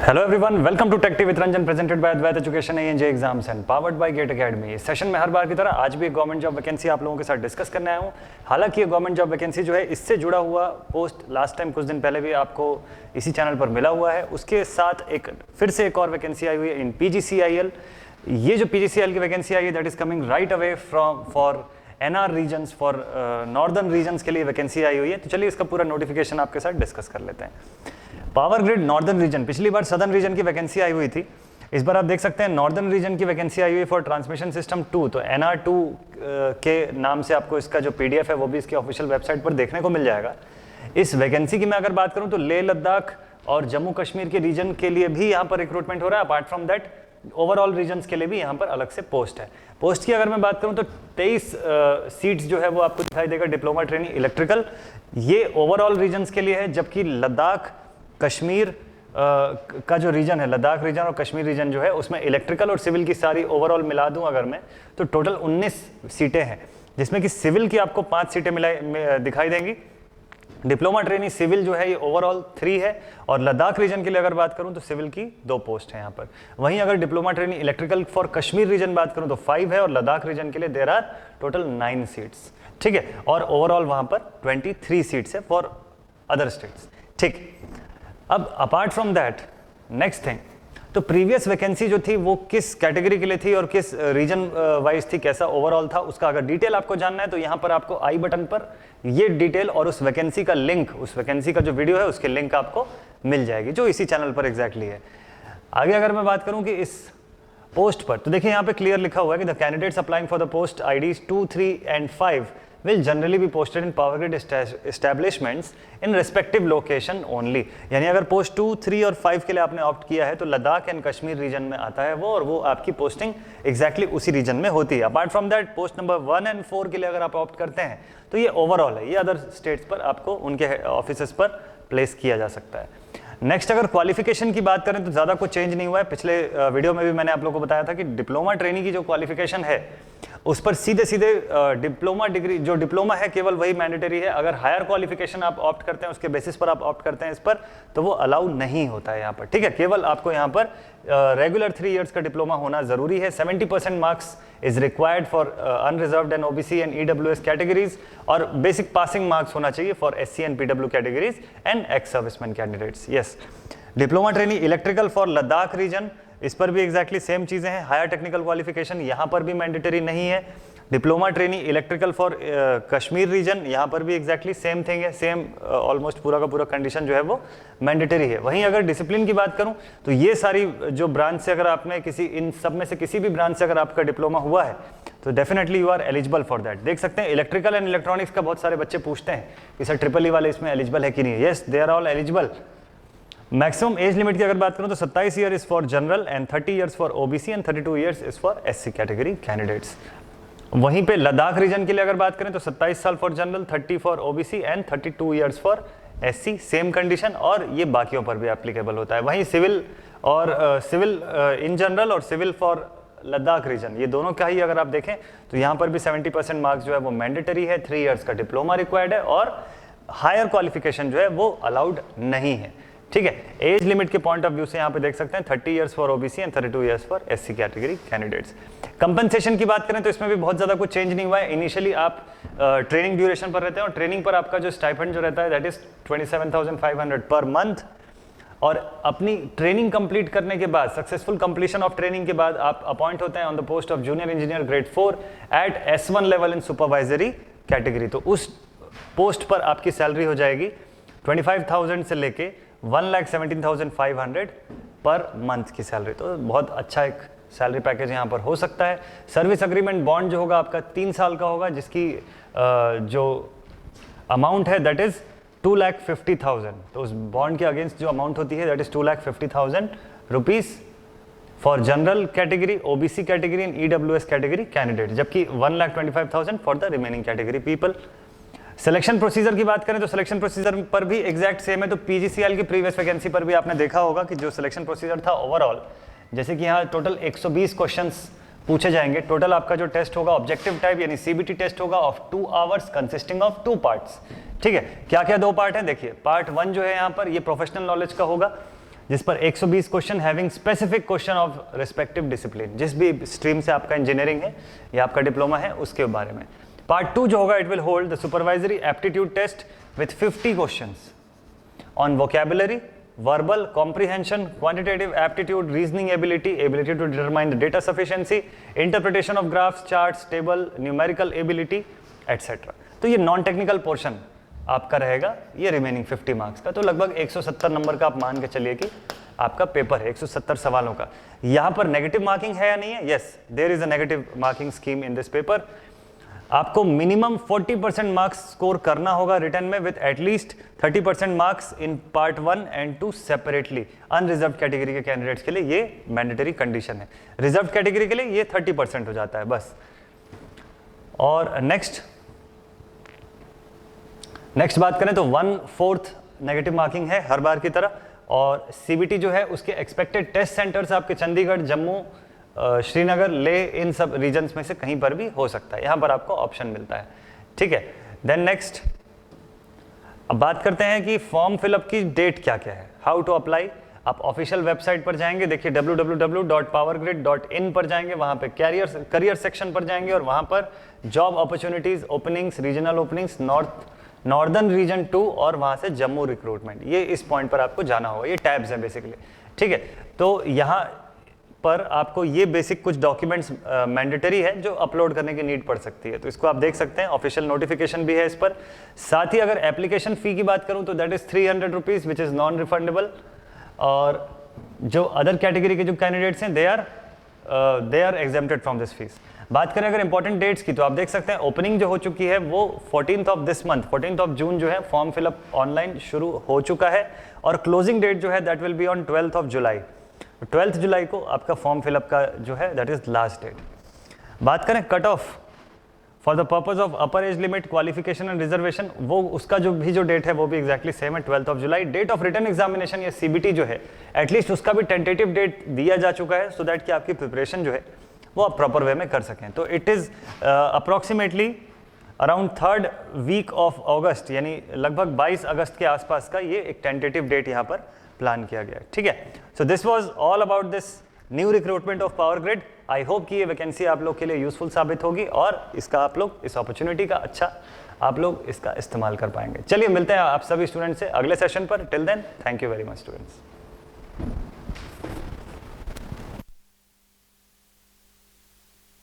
Hello everyone, welcome to tech with Ranjan, presented by Advait education ANJ exams and powered by gate academy. इस session में हर बार की तरह आज भी एक गवर्नमेंट जॉब वैकेंसी आप लोगों के साथ डिस्कस करने आया हूँ। हालांकि ये गवर्नमेंट जॉब वैकेंसी जो है इससे जुड़ा हुआ पोस्ट लास्ट टाइम कुछ दिन पहले भी आपको इसी चैनल पर मिला हुआ है। उसके साथ फिर से एक और वैकेंसी आई हुई है इन PGCIL। ये जो PGCIL की वैकेंसी आई है that is coming right away from for NR regions, for northern regions के लिए वैकेंसी आई हुई है। तो चलिए इसका पूरा नोटिफिकेशन आपके साथ डिस्कस कर लेते हैं। पावर ग्रिड नॉर्दर्न रीजन, पिछली बार सदर्न रीजन की वैकेंसी आई हुई थी। इस बार आप देख सकते हैं नॉर्दर्न रीजन की वैकेंसी आई हुई फॉर ट्रांसमिशन सिस्टम 2। तो NR2 के नाम से आपको इसका जो PDF है वो भी इसकी ऑफिशियल वेबसाइट पर देखने को मिल जाएगा। इस वैकेंसी की मैं अगर बात करूं तो लेह लद्दाख और जम्मू कश्मीर के रीजन के लिए भी यहाँ पर रिक्रूटमेंट हो रहा है। Apart from that overall regions के लिए भी यहाँ पर अलग से पोस्ट है। पोस्ट की अगर मैं बात करूँ तो 23 सीट्स जो है वो आपको दिखाई देगा डिप्लोमा ट्रेनिंग इलेक्ट्रिकल। ये ओवरऑल रीजन्स के लिए है, जबकि लद्दाख कश्मीर का जो रीजन है, लद्दाख रीजन और कश्मीर रीजन जो है उसमें इलेक्ट्रिकल और सिविल की सारी ओवरऑल मिला दूं अगर मैं, तो टोटल 19 सीटें हैं, जिसमें कि सिविल की आपको 5 सीटें दिखाई देंगी। डिप्लोमा ट्रेनिंग सिविल जो है ये ओवरऑल 3 है, और लद्दाख रीजन के लिए अगर बात करूं तो सिविल की 2 पोस्ट है यहाँ पर। वहीं अगर diploma training electrical for Kashmir region बात करूं तो 5 है, और लद्दाख रीजन के लिए देयर आर टोटल 9 सीट्स। ठीक है, और ओवरऑल वहां पर 23 सीट्स है फॉर अदर स्टेट्स। ठीक, अब apart from that next thing, तो प्रीवियस वैकेंसी जो थी वो किस कैटेगरी के लिए थी और किस रीजन वाइज थी, कैसा ओवरऑल था, उसका अगर डिटेल आपको जानना है तो यहाँ पर आपको आई बटन पर ये डिटेल और उस वैकेंसी का लिंक, उस वैकेंसी का जो वीडियो है उसके लिंक आपको मिल जाएगी, जो इसी चैनल पर एग्जैक्टली है। आगे अगर मैं बात करूँ कि इस पोस्ट पर, तो देखिए यहाँ पे क्लियर लिखा हुआ है कि the candidates applying for the post IDs 2, 3 and 5 will generally be posted in power grid establishments in respective location only। यानी अगर पोस्ट 2, 3 और 5 के लिए आपने ऑप्ट किया है तो लद्दाख एंड कश्मीर रीजन में आता है वो, और वो आपकी पोस्टिंग एग्जैक्टली उसी रीजन में होती है। Apart from that post number 1 and 4 के लिए अगर आप ऑप्ट करते हैं तो ये ओवरऑल है, ये अदर स्टेट्स पर आपको उनके ऑफिस पर प्लेस किया जा सकता है। नेक्स्ट अगर क्वालिफिकेशन की बात करें तो ज़्यादा कुछ चेंज नहीं हुआ है। पिछले वीडियो में भी मैंने आप लोगों को बताया था कि डिप्लोमा ट्रेनिंग की जो क्वालिफिकेशन है उस पर सीधे सीधे डिप्लोमा डिग्री, जो डिप्लोमा है केवल वही मैंडेटरी है। अगर हायर क्वालिफिकेशन आप ऑप्ट करते हैं, उसके बेसिस पर आप ऑप्ट करते हैं इस पर, तो वो अलाउ नहीं होता है यहाँ पर। ठीक है, केवल आपको यहाँ पर रेगुलर 3 इयर्स का डिप्लोमा होना जरूरी है। 70% marks is required for unreserved and OBC and EWS categories, और बेसिक पासिंग मार्क्स होना चाहिए for SC and PW categories and ex serviceman candidates. Yes, diploma training electrical for Ladakh region, इस पर भी एग्जैक्टली सेम चीजें हैं। हायर टेक्निकल क्वालिफिकेशन यहाँ पर भी मैंडेटरी नहीं है। Diploma training electrical for Kashmir region, यहाँ पर भी एग्जैक्टली सेम थिंग है, सेम ऑलमोस्ट पूरा का पूरा कंडीशन जो है वो मैंडेटरी है। वहीं अगर डिसिप्लिन की बात करूँ तो ये सारी जो ब्रांच से अगर आपने इन सब में से किसी भी ब्रांच से अगर आपका डिप्लोमा हुआ है तो definitely you are eligible for that. देख सकते हैं इलेक्ट्रिकल एंड इलेक्ट्रॉनिक्स का बहुत सारे बच्चे पूछते हैं कि सर ट्रिपल वाले इसमें एलिजिबल है कि नहीं। Yes, they are all eligible. Maximum age limit की अगर बात करूं तो 27 year is for general and 30 years for OBC and 32 years is for SC category candidates. वहीं पे लद्दाख रीजन के लिए अगर बात करें तो 27 साल for general, 30 for OBC and 32 years for SC, same condition, और ये बाकियों पर भी एप्लीकेबल होता है। वहीं सिविल इन जनरल और सिविल फॉर लद्दाख रीजन, ये दोनों का ही अगर आप देखें तो यहाँ पर भी 70% मार्क्स जो है वो मैंडेटरी है, 3 इयर्स का डिप्लोमा रिक्वायर्ड है, और हायर क्वालिफिकेशन जो है वो अलाउड नहीं है। ठीक है, एज लिमिट के पॉइंट ऑफ व्यू से यहाँ पे देख सकते हैं 30 years for OBC and 32 years for SC category candidates. Compensation की बात करें तो इसमें भी बहुत ज़्यादा कुछ चेंज नहीं हुआ है। इनिशियली आप ट्रेनिंग ड्यूरेशन पर रहते हैं, और ट्रेनिंग पर आपका जो स्टाइपेंड जो रहता है दैट इज 27,500 पर मंथ, और अपनी ट्रेनिंग कंप्लीट करने के बाद, सक्सेसफुल कंप्लीशन ऑफ ट्रेनिंग के बाद आप अपॉइंट होते हैं on the post of junior engineer grade 4 at S1 level in supervisory category. तो उस पोस्ट पर आपकी सैलरी हो जाएगी 25,000 से लेके 1,17,500 पर मंथ की सैलरी। तो बहुत अच्छा एक सैलरी पैकेज यहाँ पर हो सकता है। सर्विस अग्रीमेंट बॉन्ड जो होगा आपका 3 साल का होगा, जिसकी जो अमाउंट है दैट इज 2,50,000। तो उस बॉन्ड के अगेंस्ट जो अमाउंट होती है that is 2,50,000 rupees for general category, OBC category and EWS category candidate, जबकि 1,25,000 for the remaining category people. Selection procedure की बात करें तो सिलेक्शन प्रोसीजर पर भी एग्जैक्ट सेम है। तो PGCIL की प्रीवियस वैकेंसी पर भी आपने देखा होगा कि जो सिलेक्शन प्रोसीजर था ओवरऑल, जैसे कि यहाँ टोटल 120 क्वेश्चंस पूछे जाएंगे। टोटल आपका जो टेस्ट होगा ऑब्जेक्टिव टाइप यानी CBT टेस्ट होगा of 2 hours consisting of 2 parts. ठीक है, क्या क्या 2 पार्ट हैं देखिए। पार्ट 1 जो है यहाँ पर ये प्रोफेशनल नॉलेज का होगा, जिस पर 120 question having specific question of respective discipline, जिस भी स्ट्रीम से आपका इंजीनियरिंग है या आपका डिप्लोमा है उसके बारे में। पार्ट 2 जो होगा, it will hold the supervisory aptitude test with 50 questions on vocabulary, verbal comprehension, quantitative aptitude, reasoning ability, ability to determine the data sufficiency, interpretation of graphs, charts, table, numerical ability, etc. तो ये non technical portion आपका रहेगा, ये remaining 50 marks का। तो लगभग 170 number का आप मान के चलिए कि आपका पेपर है 170 सवालों का। यहाँ पर नेगेटिव मार्किंग है या नहीं है? Yes, there is a negative marking scheme in this paper. आपको मिनिमम 40% मार्क्स स्कोर करना होगा रिटर्न में with at least 30% marks in part 1 and 2 separately. Unreserve category के कैंडिडेट्स के लिए ये मैंडेटरी कंडीशन है, रिजर्व कैटेगरी के लिए ये 30% हो जाता है बस। और नेक्स्ट बात करें तो 1/4 नेगेटिव मार्किंग है हर बार की तरह। और सीबीटी जो है उसके एक्सपेक्टेड टेस्ट सेंटर्स आपके चंडीगढ़, जम्मू, श्रीनगर, ले, इन सब रीजन्स में से कहीं पर भी हो सकता है, यहाँ पर आपको ऑप्शन मिलता है, ठीक है। देन नेक्स्ट अब बात करते हैं कि फॉर्म फिलअप की डेट क्या क्या है, हाउ टू अप्लाई। आप ऑफिशियल वेबसाइट पर जाएंगे, देखिए www.powergrid.in पर जाएंगे, वहाँ पे करियर सेक्शन पर जाएंगे और वहाँ पर job opportunities, openings, regional openings, northern region 2 और वहाँ से जम्मू रिक्रूटमेंट, ये इस पॉइंट पर आपको जाना होगा। ये टैब्स हैं बेसिकली, ठीक है। तो यहाँ पर आपको ये बेसिक कुछ डॉक्यूमेंट्स मैंडेटरी है जो अपलोड करने की नीड पड़ सकती है, तो इसको आप देख सकते हैं, ऑफिशियल नोटिफिकेशन भी है इस पर। साथ ही अगर एप्लीकेशन फ़ी की बात करूं तो that is 300 rupees which is non refundable. और जो अदर कैटेगरी के जो कैंडिडेट्स हैं they are exempted from this fee. बात करें अगर इंपॉर्टेंट डेट्स की तो आप देख सकते हैं ओपनिंग जो हो चुकी है वो 14th of this month, 14th of June जो है फॉर्म फिलअप ऑनलाइन शुरू हो चुका है। और क्लोजिंग डेट जो है that will be on 12th of July. 12th जुलाई को आपका फॉर्म फिलअप का जो है दैट इज लास्ट डेट। बात करें cut off for the purpose of upper age limit, qualification and reservation, वो उसका जो डेट है वो भी एग्जैक्टली सेम है, 12th of July. Date of written examination या सीबीटी जो है एटलीस्ट उसका भी टेंटेटिव डेट दिया जा चुका है, सो दैट कि आपकी प्रिपरेशन जो है वो आप प्रॉपर वे में कर सकें। तो it is approximately around 3rd week of August, यानी लगभग 22 अगस्त के आसपास का ये एक टेंटेटिव डेट यहाँ पर प्लान किया गया है, ठीक है। So this was all about this new recruitment of power grid. I hope कि ये वैकेंसी आप लोग के लिए यूजफुल साबित होगी और इसका आप लोग इस अपॉर्चुनिटी का अच्छा आप लोग इसका इस्तेमाल कर पाएंगे। चलिए मिलते हैं आप सभी स्टूडेंट से अगले सेशन पर। Till then, thank you very much students.